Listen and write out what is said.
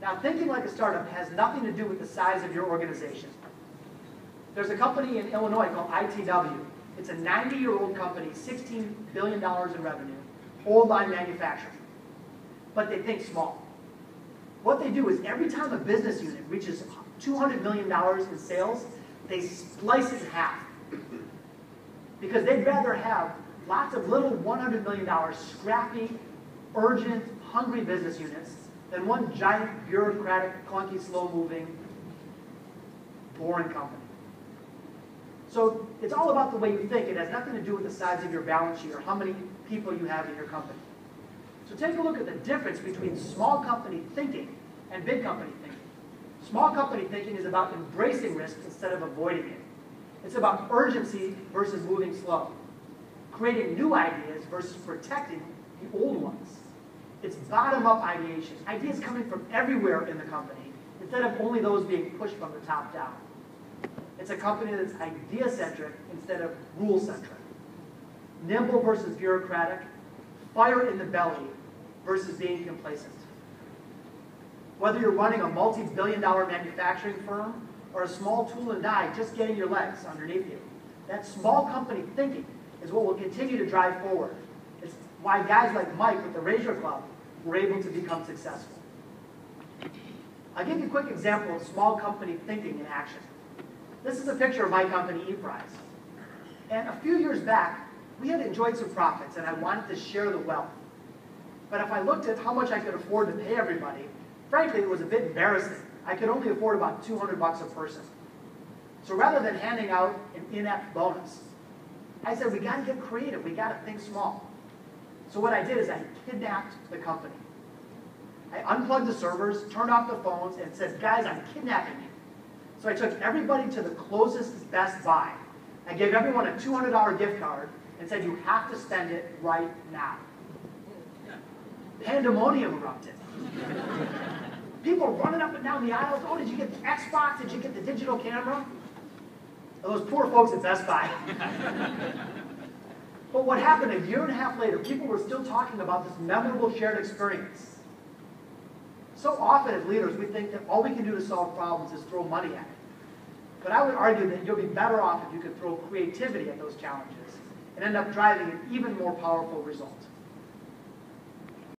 Now, thinking like a startup has nothing to do with the size of your organization. There's a company in Illinois called ITW. It's a 90-year-old company, $16 billion in revenue, whole line manufacturing. But they think small. What they do is every time a business unit reaches $200 million in sales, they slice it in half. Because they'd rather have lots of little $100 million scrappy, urgent, hungry business units than one giant, bureaucratic, clunky, slow-moving, boring company. So it's all about the way you think. It has nothing to do with the size of your balance sheet or how many people you have in your company. So take a look at the difference between small company thinking and big company thinking. Small company thinking is about embracing risk instead of avoiding it. It's about urgency versus moving slow. Creating new ideas versus protecting the old ones. It's bottom-up ideation. Ideas coming from everywhere in the company instead of only those being pushed from the top down. It's a company that's idea-centric instead of rule-centric. Nimble versus bureaucratic. Fire in the belly versus being complacent. Whether you're running a multi-billion-dollar manufacturing firm or a small tool and die just getting your legs underneath you, that small company thinking is what will continue to drive forward. It's why guys like Mike with the Razor Club were able to become successful. I'll give you a quick example of small company thinking in action. This is a picture of my company, eFries. And a few years back, we had enjoyed some profits, and I wanted to share the wealth. But if I looked at how much I could afford to pay everybody, frankly, it was a bit embarrassing. I could only afford about $200 a person. So rather than handing out an inept bonus, I said, we got to get creative. We got to think small. So what I did is I kidnapped the company. I unplugged the servers, turned off the phones, and said, guys, I'm kidnapping you. So I took everybody to the closest Best Buy. I gave everyone a $200 gift card and said, you have to spend it right now. Pandemonium erupted. People running up and down the aisles. Oh, did you get the Xbox? Did you get the digital camera? And those poor folks at Best Buy. But what happened a year and a half later, people were still talking about this memorable shared experience. So often as leaders, we think that all we can do to solve problems is throw money at it. But I would argue that you'll be better off if you could throw creativity at those challenges and end up driving an even more powerful result.